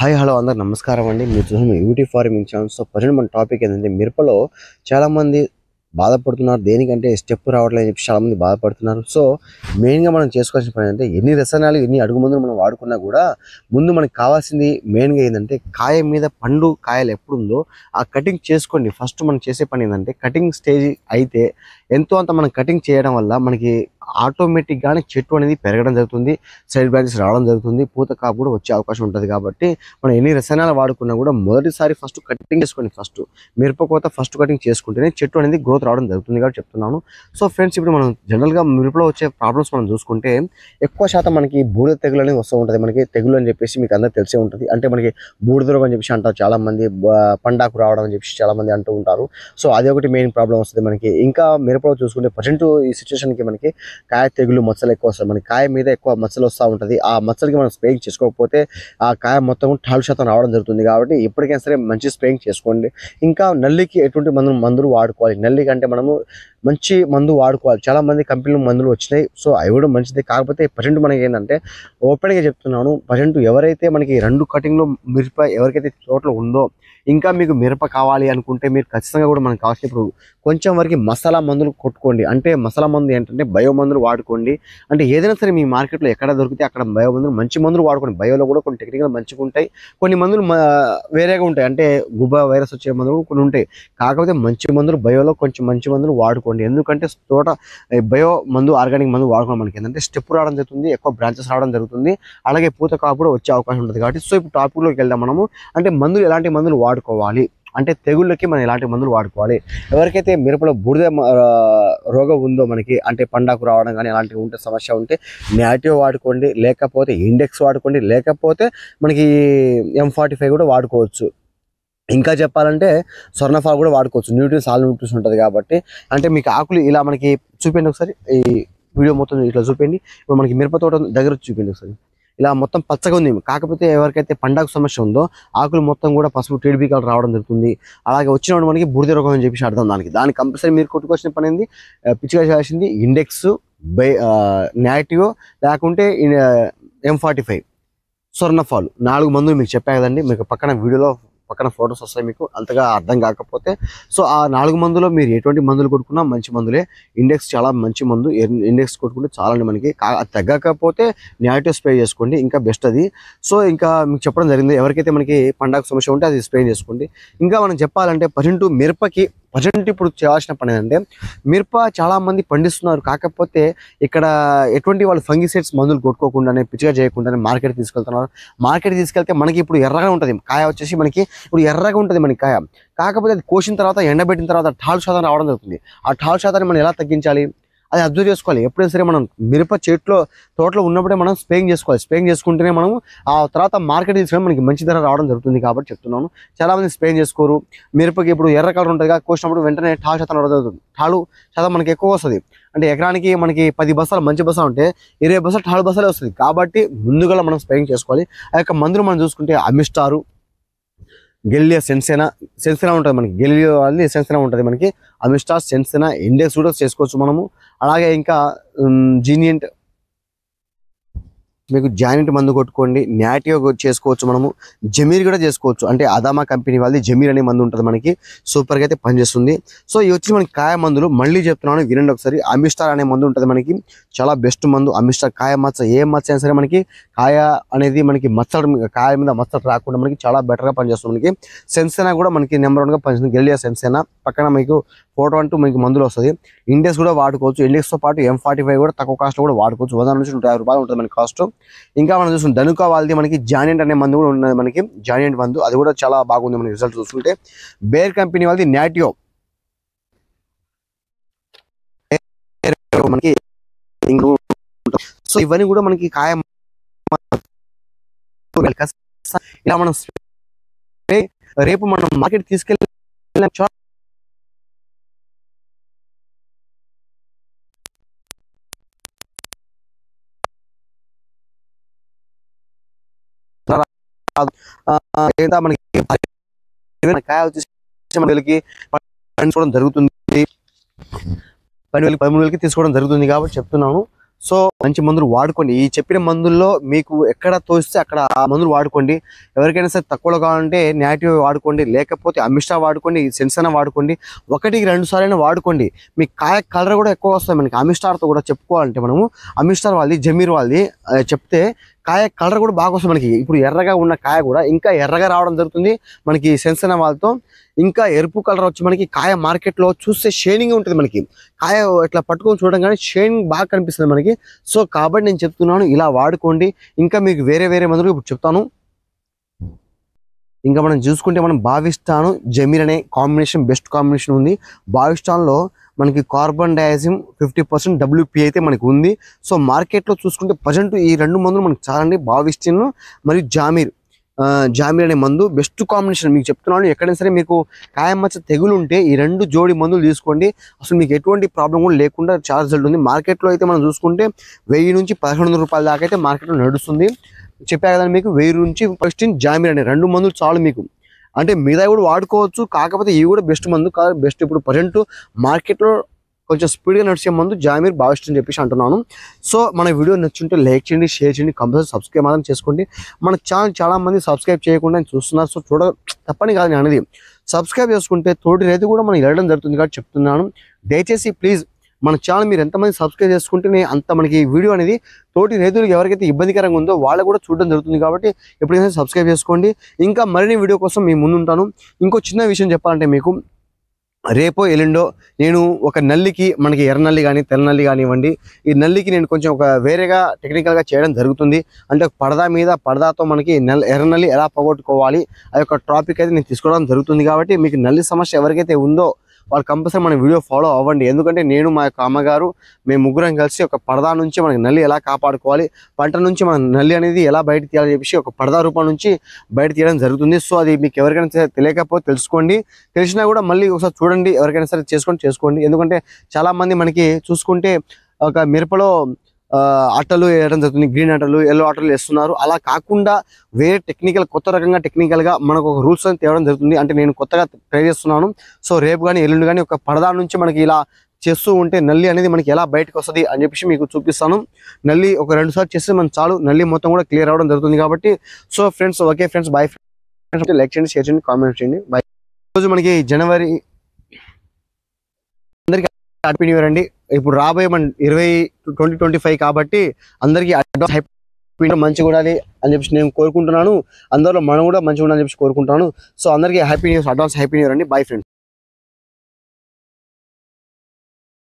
Hi hello అందరు నమస్కారం అండి. మీరు చూసిన UT farming channel. So present మన టాపిక్ ఏంటంటే మిరపలో చాలామంది బాధపడుతున్నారు. దేనికంటే స్టెప్ రావట్లేదు అని చెప్పి చాలామంది బాధపడుతున్నారు. సో మెయిన్గా మనం చేసుకోవాల్సిన పని ఏంటంటే ఎన్ని రసాయనాలు ఎన్ని అడుగు మందులు మనం వాడుకున్నా కూడా ముందు మనకు కావాల్సింది మెయిన్గా ఏంటంటే కాయ మీద పండు కాయలు ఎప్పుడు ఉందో ఆ కటింగ్ చేసుకోండి. ఫస్ట్ మనం చేసే పని ఏంటంటే కటింగ్ స్టేజ్ అయితే ఎంతో అంత మనం కటింగ్ చేయడం వల్ల మనకి ఆటోమేటిక్గానే చెట్టు అనేది పెరగడం జరుగుతుంది, సైడ్ బ్రాంచెస్ రావడం జరుగుతుంది, పూత కాపు కూడా వచ్చే అవకాశం ఉంటుంది. కాబట్టి మనం ఎన్ని రసాయనాలు వాడుకున్నా కూడా మొదటిసారి ఫస్ట్ కటింగ్ చేసుకోండి. ఫస్ట్ మిరపకోత ఫస్ట్ కటింగ్ చేసుకుంటేనే చెట్టు అనేది గ్రోత్ రావడం జరుగుతుంది కాబట్టి చెప్తున్నాను. సో ఫ్రెండ్స్, ఇప్పుడు మనం జనరల్గా మిరపలో వచ్చే ప్రాబ్లమ్స్ మనం చూసుకుంటే ఎక్కువ శాతం మనకి బూడిద తెగులు అనేది వస్తూ ఉంటుంది. మనకి తెగులు అని చెప్పేసి మీకు అందరూ తెలిసే ఉంటుంది. అంటే మనకి బూడిద రోగం అని చెప్పేసి అంటారు చాలామంది, పండాకు రావడం అని చెప్పేసి చాలామంది అంటూ ఉంటారు. సో అది ఒకటి మెయిన్ ప్రాబ్లం వస్తుంది మనకి. ఇంకా మిరపలో చూసుకుంటే ప్రజెంట్ ఈ సిచ్యువేషన్కి మనకి కాయ తెగులు మచ్చలు ఎక్కువ వస్తాయి. మన కాయ మీద ఎక్కువ మచ్చలు వస్తూ ఉంటుంది. ఆ మచ్చలకి మనం స్ప్రేయింగ్ చేసుకోకపోతే ఆ కాయ మొత్తం 4% రావడం జరుగుతుంది. కాబట్టి ఎప్పటికైనా సరే మంచి స్ప్రేయింగ్ చేసుకోండి. ఇంకా నల్లికి ఎటువంటి మందులు వాడుకోవాలి. నల్లికి అంటే మనము మంచి మందు వాడుకోవాలి. చాలా మంది కంపెనీలు మందులు వచ్చినాయి. సో అవి కూడా మంచిది. కాకపోతే ప్రజెంట్ మనకి ఏంటంటే ఓపెన్గా చెప్తున్నాను, ప్రజెంట్ ఎవరైతే మనకి 2 కటింగ్లో మిరప ఎవరికైతే తోటలో ఉందో, ఇంకా మీకు మిరప కావాలి అనుకుంటే మీరు ఖచ్చితంగా కూడా మనకు కావాల్సిన ఇప్పుడు కొంచెం వరకు మసాలా మందులు కొట్టుకోండి. అంటే మసాలా మందు ఏంటంటే బయో మందులు వాడుకోండి. అంటే ఏదైనా సరే మీ మార్కెట్లో ఎక్కడ దొరికితే అక్కడ బయో మందులు, మంచి మందులు వాడుకోండి. బయోలో కూడా కొన్ని టెక్నికల్ మంచిగా ఉంటాయి, కొన్ని మందులు వేరేగా ఉంటాయి. అంటే గుబా వైరస్ వచ్చే మందులు కొన్ని ఉంటాయి. కాకపోతే మంచి మందులు బయోలో కొంచెం మంచి మందులు వాడుకోండి. ఎందుకంటే తోట బయో మందు, ఆర్గానిక్ మందు వాడుకోవడం మనకి ఏంటంటే స్టెప్ రావడం జరుగుతుంది, ఎక్కువ బ్రాంచెస్ రావడం జరుగుతుంది, అలాగే పూత కాపు కూడా వచ్చే అవకాశం ఉంటుంది. కాబట్టి సో ఇప్పుడు టాపిక్లోకి వెళ్దాం మనము. అంటే మందులు ఎలాంటి మందులు వాడుకోవాలి, అంటే తెగుళ్ళకి మనం ఎలాంటి మందులు వాడుకోవాలి. ఎవరికైతే మిరపలో బూడిద రోగం ఉందో మనకి, అంటే పండాకు రావడం కానీ అలాంటివి ఉంటే, సమస్య ఉంటే న్యాటివ్ వాడుకోండి, లేకపోతే ఇండెక్స్ వాడుకోండి, లేకపోతే మనకి M45 కూడా వాడుకోవచ్చు. ఇంకా చెప్పాలంటే స్వర్ణఫాల్ కూడా వాడుకోవచ్చు. న్యూట్రియన్స్ ఆల్ న్యూట్రియన్స్ ఉంటుంది కాబట్టి. అంటే మీకు ఆకులు ఇలా మనకి చూపించండి ఒకసారి, ఈ వీడియో మొత్తం ఇట్లా చూపించండి. ఇప్పుడు మనకి మిరప తోట దగ్గర చూపించండి ఒకసారి. ఇలా మొత్తం పచ్చగా ఉంది. కాకపోతే ఎవరికైతే పండాకు సమస్య ఉందో ఆకులు మొత్తం కూడా పసుపు టీడీపీ కలర్ రావడం జరుగుతుంది. అలాగే వచ్చినప్పుడు మనకి బూడిద రోగం అని చెప్పేసి అర్థం. దానికి కంపల్సరీ మీరు కొట్టుకొచ్చిన పని ఏంది, పిచ్చిగా చేయాల్సింది ఇండెక్స్, న్యాటివ్, లేకుంటే M45, స్వర్ణఫాల్, 4 మందులు మీకు చెప్పా కదండి. మీకు పక్కన ఫొటోస్ వస్తాయి మీకు అంతగా అర్థం కాకపోతే. సో ఆ 4 మందులో మీరు ఎటువంటి మందులు కొట్టుకున్నా మంచి మందులే. ఇండెక్స్ చాలా మంచి మందు, ఇండెక్స్ కొట్టుకుంటే చాలండి మనకి. తగ్గకపోతే న్యాటివ్ స్ప్రే చేసుకోండి, ఇంకా బెస్ట్ అది. సో ఇంకా మీకు చెప్పడం జరిగింది, ఎవరికైతే మనకి పండాకు సమస్య ఉంటే అది స్ప్రే చేసుకోండి. ఇంకా మనం చెప్పాలంటే ప్రజెంట్ ఇప్పుడు చేయాల్సిన పని ఏంటంటే, మిరప చాలా మంది పండిస్తున్నారు. కాకపోతే ఇక్కడ ఎటువంటి వాళ్ళు ఫంగిసైడ్స్ మందులు కొట్టుకోకుండానే, పిచ్చిగా చేయకుండానే మార్కెట్ తీసుకెళ్తున్నారు. మార్కెట్ తీసుకెళ్తే మనకి ఇప్పుడు ఎర్రగా ఉంటుంది కాయ, వచ్చేసి మనకి ఇప్పుడు ఎర్రగా ఉంటుంది మనకి కాయ. కాకపోతే అది కోసిన తర్వాత, ఎండబెట్టిన తర్వాత 4% రావడం జరుగుతుంది. ఆ 4% మనం ఎలా తగ్గించాలి అది అబ్జర్వ్ చేసుకోవాలి. ఎప్పుడైనా సరే మనం మిరప తోటలో ఉన్నప్పుడే మనం స్ప్రేయింగ్ చేసుకోవాలి. స్ప్రేయింగ్ చేసుకుంటేనే మనం ఆ తర్వాత మార్కెట్ తీసుకొని మనకి మంచి ధర రావడం జరుగుతుంది. కాబట్టి చెప్తున్నాను, చాలామంది స్ప్రేయింగ్ చేసుకోరు. మిరపకి ఇప్పుడు ఎర్ర కలర్ ఉంటుంది కదా, కోసినప్పుడు వెంటనే 4% రావడం జరుగుతుంది. 4% మనకి ఎక్కువ వస్తుంది. అంటే ఎకరానికి మనకి 10 బస్తాలు మంచి బస్తా ఉంటే 20 బస్తాలు 4 బస్తాలే వస్తుంది. కాబట్టి ముందుగా మనం స్ప్రేయింగ్ చేసుకోవాలి. ఆ యొక్క మందులు మనం చూసుకుంటే అమిస్టారు, గెలియో, సెన్సేనా ఉంటుంది మనకి. గెలియో అది సెన్సేనా ఉంటుంది మనకి. అమిస్టార్, సెన్సేనా, ఇండెక్స్ కూడా చేసుకోవచ్చు మనము. అలాగే ఇంకా జీనియంట్, మీకు జాయింట్ మందు కొట్టుకోండి. న్యాటివ్ చేసుకోవచ్చు మనము. జమీర్ కూడా చేసుకోవచ్చు. అంటే అదామా కంపెనీ వాళ్ళది జమీర్ అనే మందు ఉంటుంది మనకి, సూపర్గా అయితే పనిచేస్తుంది. సో ఇవి వచ్చి మనకి కాయ మందులు. మళ్ళీ చెప్తున్నాను, వినండి ఒకసారి. అమిస్టార్ అనే మందు ఉంటుంది మనకి, చాలా బెస్ట్ మందు. అమిస్టార్ కాయ మచ్చ, ఏ మచ్చ అయినా సరే మనకి కాయ అనేది మనకి కాయ మీద మచ్చలు రాకుండా మనకి చాలా బెటర్గా పనిచేస్తుంది మనకి. సెన్సేనా కూడా మనకి నెంబర్ 1గా పనిచేస్తుంది. గెలియో సెన్సేనా పక్కన మీకు ఫోటో అంటూ మీకు మందులు వస్తుంది. ఇండెక్స్ కూడా వాడుకోవచ్చు. ఇండెక్స్తో పాటు M45 కూడా తక్కువ కాస్ట్ కూడా వాడుకోవచ్చు. 100 నుంచి 150 రూపాయలు ఉంటుంది మనకి కాస్ట్. ఇంకా మనం చూసుకుంటే ధనుకా వాళ్ళది మనకి జాయింట్ అనే మందు కూడా ఉన్నది మనకి. జాయింట్ మందు అది కూడా చాలా బాగుంది మనకి రిజల్ట్ చూసుకుంటే. బేర్ కంపెనీ వాళ్ళది న్యాటివ్ మనకి. సో ఇవన్నీ కూడా మనకి కాయ ఇలా మనం రేపు మనం మార్కెట్ తీసుకెళ్ళి మనకి కాయ వచ్చేసి తీసుకోవడం జరుగుతుంది. 12,000 13,000 తీసుకోవడం జరుగుతుంది. కాబట్టి చెప్తున్నాను, సో మంచి మందులు వాడుకోండి. ఈ చెప్పిన మందుల్లో మీకు ఎక్కడ తోస్తే అక్కడ ఆ మందులు వాడుకోండి. ఎవరికైనా సరే తక్కువలో కావాలంటే నేటివ్ వాడుకోండి, లేకపోతే అమిస్టా వాడుకోండి, సెన్సనా వాడుకోండి. 1-2 సార్లు వాడుకోండి. మీ కాయ కలర్ కూడా ఎక్కువ వస్తుంది. మనకి అమిస్టార్తో కూడా చెప్పుకోవాలంటే మనము అమిస్టార్ వాళ్ళది, జమీర్ వాళ్ళది చెప్తే కాయ కలర్ కూడా బాగా వస్తుంది. మనకి ఇప్పుడు ఎర్రగా ఉన్న కాయ కూడా ఇంకా ఎర్రగా రావడం జరుగుతుంది మనకి సెన్సనా వాళ్ళతో. ఇంకా ఎరుపు కలర్ వచ్చి మనకి కాయ మార్కెట్లో చూస్తే షైనింగ్ ఉంటుంది. మనకి కాయ ఇట్లా పట్టుకొని చూడడం కానీ షైనింగ్ బాగా కనిపిస్తుంది మనకి. సో కాబట్టి నేను చెప్తున్నాను, ఇలా వాడుకోండి. ఇంకా మీకు వేరే మందులు ఇప్పుడు చెప్తాను. ఇంకా మనం చూసుకుంటే మనం బావిస్టాను, జమీర్ అనే కాంబినేషన్ బెస్ట్ కాంబినేషన్ ఉంది. బావిస్టాన్లో మనకి కార్బన్ డయాక్సైడ్ 50% WP అయితే మనకి ఉంది. సో మార్కెట్లో చూసుకుంటే ప్రజెంట్ ఈ 2 మందులు మనకి చాలండి. బావిస్టిన్ మరియు జామీర్ అనే మందు బెస్ట్ కాంబినేషన్. మీకు చెప్తున్నాను, ఎక్కడైనా సరే మీకు కాయమచ్చ తెగులు ఉంటే ఈ 2 జోడి మందులు తీసుకోండి. అసలు మీకు ఎటువంటి ప్రాబ్లం కూడా లేకుండా చాలా రిజల్ట్ ఉంది. మార్కెట్లో అయితే మనం చూసుకుంటే 1000 నుంచి 1100 రూపాయల దాకా అయితే మార్కెట్లో నడుస్తుంది. చెప్పా కదా మీకు, 1000 నుంచి ఫస్ట్ జామీర్ అనే 2 మందులు చాలు మీకు. అంటే మిగతా కూడా వాడుకోవచ్చు, కాకపోతే ఇవి కూడా బెస్ట్ మందు కాదు. బెస్ట్ ఇప్పుడు ప్రజెంట్ మార్కెట్లో కొంచెం స్పీడ్గా నడిచే మందు జామీర్ బావిస్ట్ అని చెప్పేసి అంటున్నాను. సో మన వీడియో నచ్చుంటే లైక్ చేయండి, షేర్ చేయండి, కంపల్సరీ సబ్స్క్రైబ్ మాత్రం చేసుకోండి. మన ఛానల్ చాలా మంది సబ్స్క్రైబ్ చేయకుండా చూస్తున్నారు. సో తప్పని కాదు నేను అనేది, సబ్స్క్రైబ్ చేసుకుంటే తోటి రైతు కూడా మనం వెళ్ళడం జరుగుతుంది కాబట్టి చెప్తున్నాను. దయచేసి ప్లీజ్ మన ఛానల్ మీరు ఎంతమంది సబ్స్క్రైబ్ చేసుకుంటేనే అంత మనకి వీడియో అనేది తోటి రైతులకు ఎవరికైతే ఇబ్బందికరంగా ఉందో వాళ్ళకు కూడా చూడడం జరుగుతుంది. కాబట్టి ఎప్పుడైనా సబ్స్క్రైబ్ చేసుకోండి. ఇంకా మరిన్ని వీడియో కోసం మీ ముందు ఉంటాను. ఇంకో చిన్న విషయం చెప్పాలంటే మీకు, రేపో ఎల్లుండో నేను ఒక నల్లికి, మనకి ఎర్ర నల్లి కానీ తెల్ల నల్లి కానివ్వండి, ఈ నల్లికి నేను కొంచెం ఒక వేరేగా టెక్నికల్గా చేయడం జరుగుతుంది. అంటే పరదాతో మనకి ఎర్ర నల్లి ఎలా పోగొట్టుకోవాలి ఆ యొక్క టాపిక్ అయితే నేను తీసుకోవడం జరుగుతుంది. కాబట్టి మీకు నల్లి సమస్య ఎవరికైతే ఉందో వాళ్ళు కంపల్సరీ మన వీడియో ఫాలో అవ్వండి. ఎందుకంటే నేను, మా యొక్క అమ్మగారు, మేము ముగ్గురం కలిసి ఒక పరదా నుంచి మనకి నల్లి ఎలా కాపాడుకోవాలి, పంట నుంచి మన నల్లి అనేది ఎలా బయట తీయాలని చెప్పేసి ఒక పరదా రూపం నుంచి బయట తీయడం జరుగుతుంది. సో అది మీకు ఎవరికైనా తెలియకపోతే తెలుసుకోండి, తెలిసినా కూడా మళ్ళీ ఒకసారి చూడండి. ఎవరికైనా సరే చేసుకోండి. ఎందుకంటే చాలామంది మనకి చూసుకుంటే ఒక మిరపలో అట్టలు వేయడం జరుగుతుంది, గ్రీన్ అట్టలు, ఎల్లో అట్టలు వేస్తున్నారు. అలా కాకుండా వేరే కొత్త రకంగా టెక్నికల్గా మనకు ఒక రూల్స్ అని తేవడం జరుగుతుంది. అంటే నేను కొత్తగా ట్రై చేస్తున్నాను. సో రేపు కానీ ఎల్లుండి కానీ ఒక పరదా నుంచి మనకి ఇలా చేస్తూ ఉంటే నల్లి అనేది మనకి ఎలా బయటకు వస్తుంది అని చెప్పేసి మీకు చూపిస్తాను. నల్లి ఒక 2 సార్లు చేస్తే మనం చాలు, నల్లి మొత్తం కూడా క్లియర్ అవ్వడం జరుగుతుంది. కాబట్టి so friends, okay friends, bye friends. Like చేయండి, షేర్ చేయండి, కామెంట్ చేయండి. బాయ్. ఈరోజు మనకి జనవరి, అందరికీ హ్యాపీ న్యూ ఇయర్ అండి. ఇప్పుడు రాబోయే మన 2025 కాబట్టి అందరికీ అడ్వాన్స్ హ్యాపీ, మంచిగా ఉండాలి అని చెప్పేసి నేను కోరుకుంటున్నాను. అందరిలో మనం కూడా మంచిగా ఉండాలని చెప్పేసి కోరుకుంటున్నాను. సో అందరికీ happy new year, advance happy new year అండి. Bye friends.